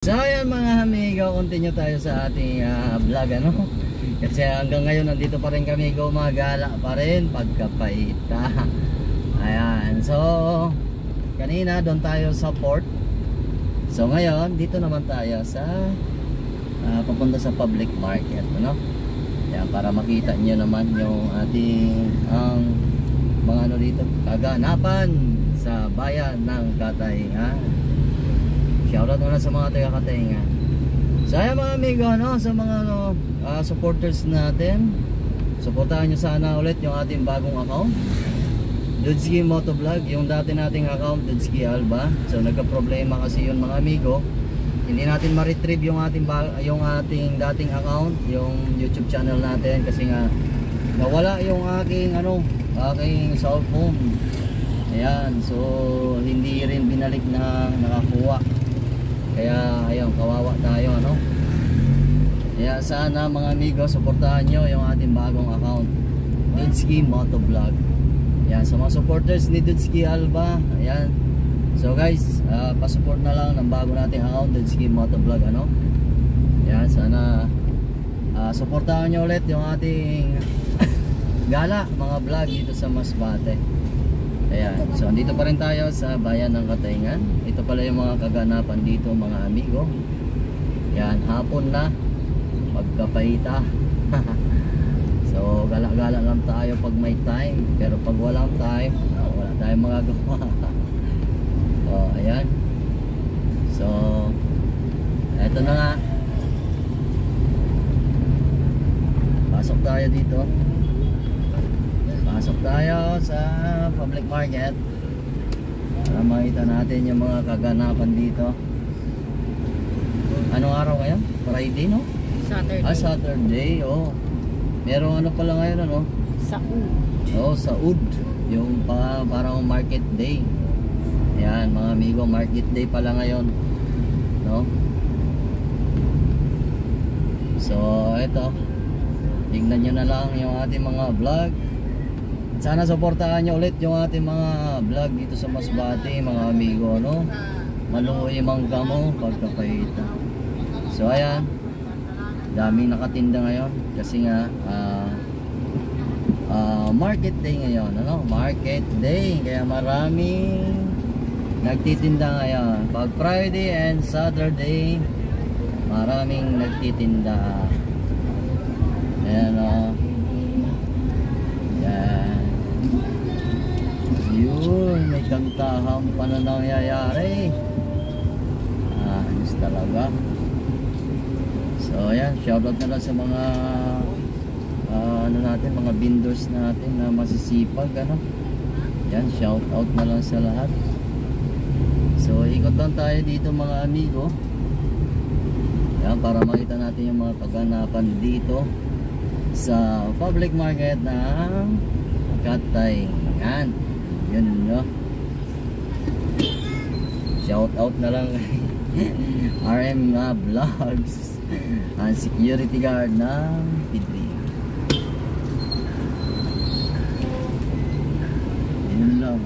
So ayan mga amigo, continue tayo sa ating vlog ano. Kasi hanggang ngayon nandito pa rin kami, gumagala pa rin pagkapaita. Ayan, so kanina doon tayo sa port. So ngayon dito naman tayo sa papunta sa public market ano. Ayan, para makita nyo naman yung ating mga ano dito, kaganapan sa bayan ng Katayngan. Shoutout muna sa mga taga-Katayngan. So ayan mga amigo, no, sa mga supporters natin, supportahan nyo sana ulit yung ating bagong account, Dudski Motovlog. Yung dati nating account, Dudski Alba. So nagka-problema kasi yun mga amigo, hindi natin ma-retrieve yung ating dating account, yung YouTube channel natin, kasi nga nawala yung aking aking cellphone. Ayan, so hindi rin binalik na nakakuha. Kaya ayun, kawawa tayo ano. Kaya sana mga amigo, suportahan nyo yung ating bagong account, Dudski Motovlog. Ayan, sa mga supporters ni Dudski Alba, ayan. So guys, pasupport na lang ng bago nating account, Dudski Motovlog ano. Ayan, sana suportahan nyo ulit yung ating gala, mga vlog dito sa Masbate. Ayan, so andito pa rin tayo sa bayan ng Katayngan. Ito pala yung mga kaganapan dito mga amigo. Ayan, hapon na, pagkapaita. So gala-gala lang tayo pag may time, pero pag walang time, wala tayong magagawa. So ayan. So eto na nga, pasok tayo dito. Pasok tayo sa public market para makita natin yung mga kaganapan dito. Anong araw ngayon? Friday, no? Saturday. Saturday, oh. Merong ano pala ngayon, ano? Saud. Oh, Saud. Yung parang market day. Ayan, mga amigo, market day pala ngayon, no? So, ito, tignan nyo na lang yung ating mga vlog. Sana suportahan nyo ulit yung ating mga vlog dito sa Masbate mga amigo, no? Maluoy mangga mo pagkapaita. So ayan, daming nakatinda ngayon kasi nga market day ngayon, ano? Market day, kaya maraming nagtitinda ngayon. Pag Friday and Saturday, maraming nagtitinda. Ayan, yun, may kantahan pa na nangyayari. Ayos talaga. So ayan, shoutout na lang sa mga mga vendors natin na masisipag ano. Yan, shoutout na lang sa lahat. So ikot lang tayo dito mga amigo. Yan, para makita natin yung mga kaganapan dito sa public market ng Katayngan. Yun, no? Shout out na lang RM Vlogs, ang security guard ng Pidri. Yun lang.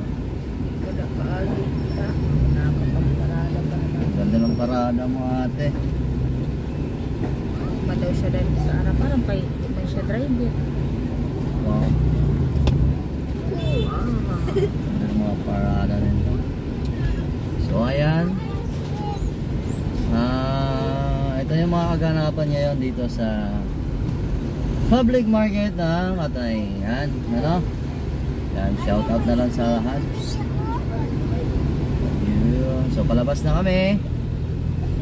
Ganda ng parada mo ate. Madaw siya dahil sa arap, parang may siya driver. Wow. Ganda ng mga parada rin. So ayan, ito yung mga kaganapan ngayon dito sa public market ng Katayngan, ano? Yan, shout out na lang sa lahat. Yun. So palabas na kami,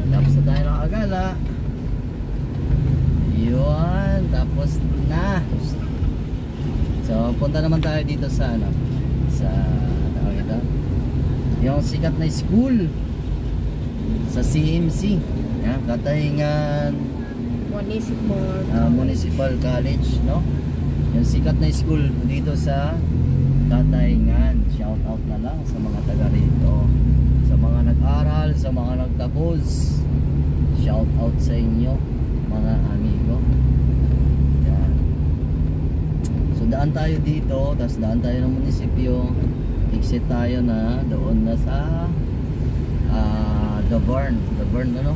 tapos na tayo nakagala. Yun, tapos na. So punta naman tayo dito sa sa yung sikat na school sa CMC, yan, Katayngan Municipal College, no? Yung sikat na school dito sa Katayngan. Shout out na lang sa mga taga rito, sa mga nag-aral, sa mga nagtapos. Shout out sa inyo mga amigo. Yan. So daan tayo dito, tapos daan tayo ng munisipyo, exit tayo na doon na sa The Barn, ano?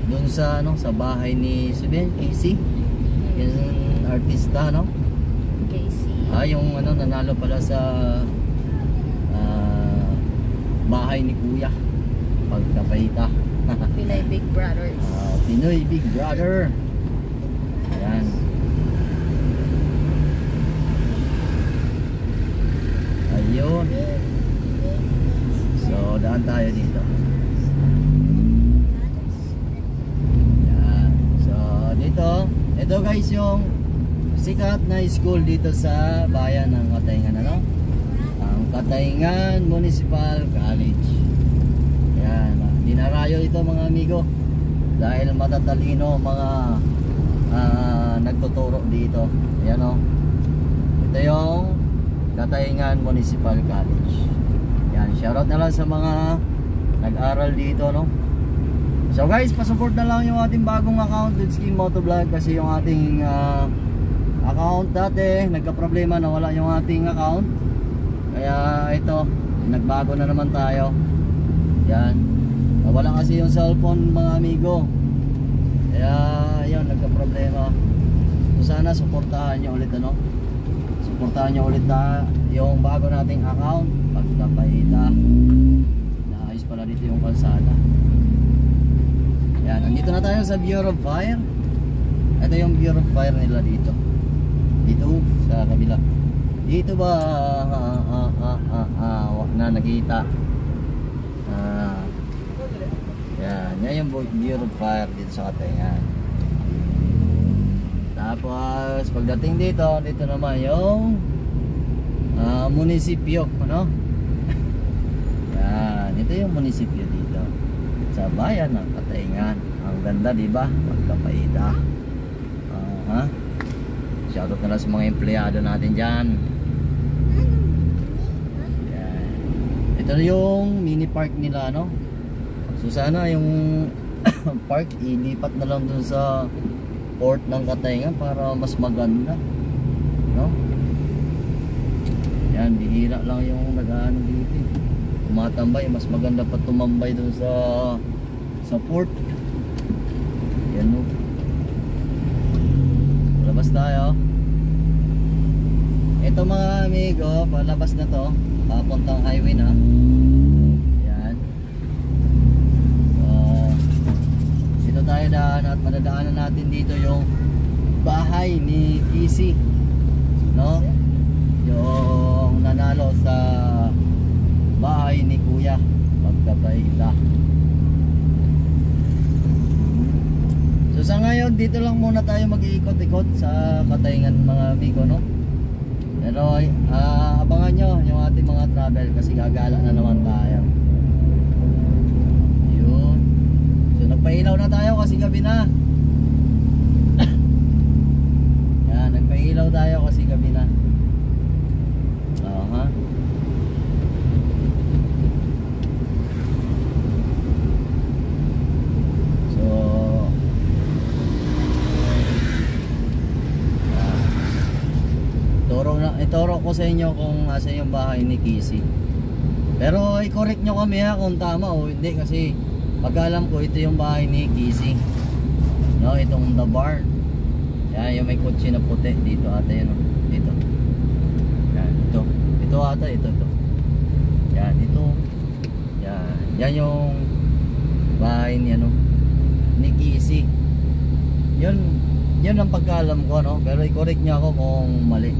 doon sa ano, sa bahay ni si Ben Casey, yung artista, no? Casey. Yung ano, nanalo pala sa bahay ni Kuya pagkapahita. Pinoy Big Brothers. Pinoy Big Brother. Ayan. Ayun. So, daan tayo dito. Ayan. So, dito. Ito guys yung sikat na school dito sa bayan ng Katayngan, ano? Ang Katayngan Municipal College. Ayan. Dinarayo ito mga amigo. Dahil matatalino mga nagtuturo dito. Ayan o. Ito yung Katayngan Municipal College. Yan, shoutout na lang sa mga nag-aral dito, no? So guys, pasupport na lang yung ating bagong account, Dudski Motovlog, kasi yung ating account dati nagka-problema, nawala yung ating account. Kaya ito, nagbago na naman tayo. Yan. Nawala kasi yung cellphone mga amigo. Kaya yun, nagka-problema. So sana suportahan nyo ulit, ano? Suportahan nyo ulit na yung bago nating account pagkapahita. Naayos pala dito yung kalsada. Yan, nandito na tayo sa Bureau of Fire. Ito yung Bureau of Fire nila dito. Dito sa kabila. Dito ba na nakita? Yan yung Bureau of Fire dito sa Katayngan. Tapos pagdating dito, dito naman yung munisipyo, ano? Yan, ito yung munisipyo dito sa bayan ng Katayngan. Ang ganda, di ba? Pagkapahita. Shoutout na lang sa mga empleyado natin diyan. Yan. Ito yung mini park nila, no? So sana yung park ilipat na lang dun sa port ng Katayngan para mas maganda, no? Yan, bihira lang yung nag-ano dito. Tumatambay, mas maganda pa tumambay dun sa port. Yan, no? Labas tayo. Ito mga amigo, palabas na to, papuntang highway na. Yan. Dito tayo daan at madadaanan natin dito yung bahay ni Casey, no? Yung nanalo sa bahay ni Kuya pagkapahita. So sa ngayon dito lang muna tayo mag-iikot-ikot sa Katayngan mga amigo, no? Pero abangan nyo yung ating mga travel kasi gagala na naman tayo. Yun. So nagpailaw na tayo kasi gabi na. Yan, nagpailaw tayo kasi gabi na. Ituro ko sa inyo kung asa yung bahay ni Casey. Pero i-correct nyo kami ha kung tama o hindi, kasi pagkalam ko ito yung bahay ni Casey, no? Itong the barn. Yan, yung may kotse na puti dito ata yun, no? Dito. Yan, ito ata, ito. Yan, ito. Yan yung bahay ni ano, ni Casey. Yun ang pagkalam ko, no? Pero i-correct nyo ako kung mali.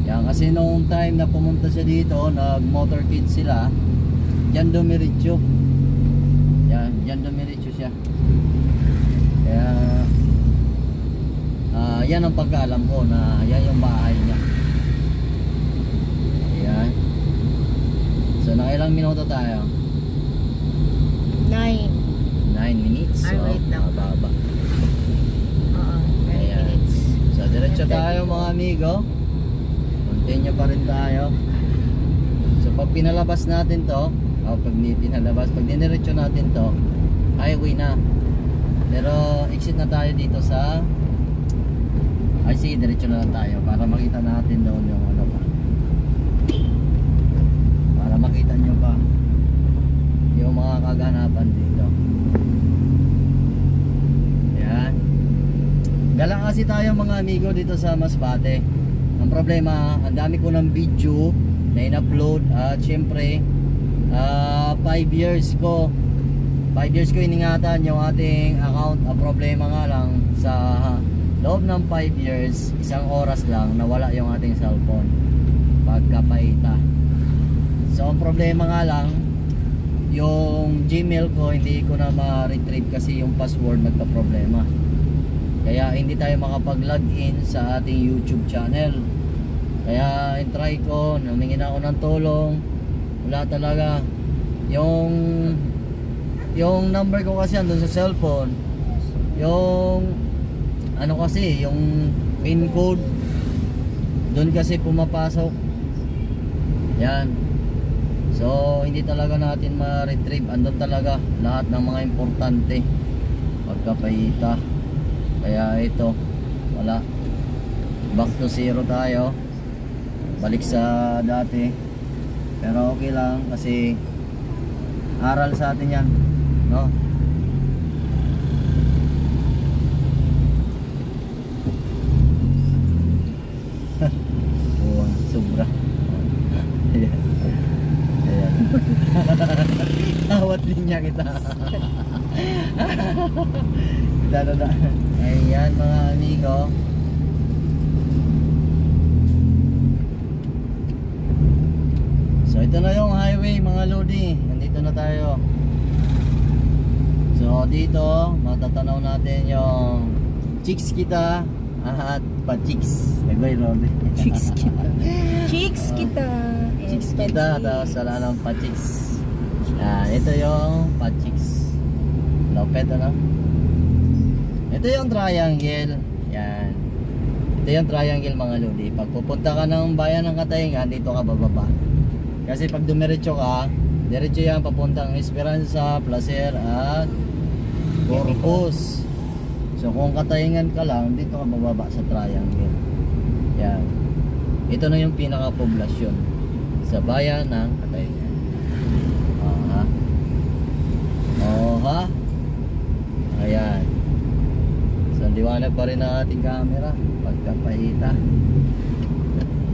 Yan, kasi noong time na pumunta siya dito, nag motorcade sila, diyan dumiretso. Yan, diyan dumiretso siya. Kaya yan ang pagkaalam ko na yan yung bahay niya. Ayan. So nakailang minuto tayo? 9 minutes. So wait lang. mababa. 9 minutes. So diretso tayo mga amigo. Continue pa rin tayo. So pag pinalabas natin to, pag diniretso natin to, highway na. Pero exit na tayo dito sa diretso na lang tayo para makita natin doon yung ano pa. Para makita nyo pa yung mga kaganapan dito. Galang kasi tayo mga amigo dito sa Masbate. Ang problema, ang dami ko ng video na in-upload at syempre 5 years ko iningatan yung ating account. Ang problema nga lang, sa loob ng 5 years, 1 oras lang nawala yung ating cellphone pagkapaita. So ang problema nga lang, yung Gmail ko hindi ko na ma-retrieve kasi yung password nagka-problema. Kaya hindi tayo makapag-login sa ating YouTube channel. Kaya in-try ko, namingin ako ng tulong, wala talaga. Yung number ko kasi andun sa cellphone, yung ano kasi, yung pin code doon kasi pumapasok. Yan. So hindi talaga natin ma-retrieve. Andun talaga lahat ng mga importante pagkapaita. Kaya ito, wala. Back to zero tayo. Balik sa dati. Pero okay lang kasi aral sa atin yan, no? Oh, sobra. Ayan. Ayan. Awat din niya kita. Dada. Ayan mga amigo. So ito na yung highway mga lodi. Nandito na tayo. So dito matatanaw natin yung chicks kita at pa-chicks. Nagway lodi. Chicks kita. Chicks kita. Chicks kita tapos wala ng pa-chicks. Ito yung pa-chicks. Lopet ano? Ito yung triangle. Yan. Ito yung triangle mga lodi. Pag pupunta ka ng bayan ng Katayngan, dito ka bababa. Kasi pag dumiretso ka, diretso yan papuntang Esperanza, Placer at Corpus. So kung Katayngan ka lang, dito ka bababa sa triangle. Yan. Ito na yung pinaka-poblasyon sa bayan ng Katayngan. Oha. Ayan. So liwanag pa rin ang ating camera pagkapahita.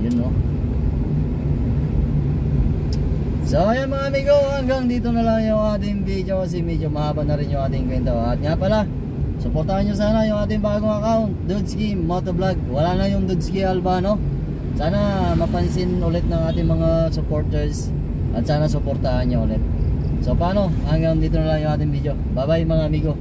Yun no. So ayan mga amigo, hanggang dito na lang yung ating video kasi medyo mahaba na rin yung ating kwento. At nga pala, supportahan nyo sana yung ating bagong account, Dudski Motovlog. Wala na yung Dudski Albano. Sana mapansin ulit ng ating mga supporters at sana supportahan nyo ulit. So paano, hanggang dito na lang yung ating video. Bye bye mga amigo.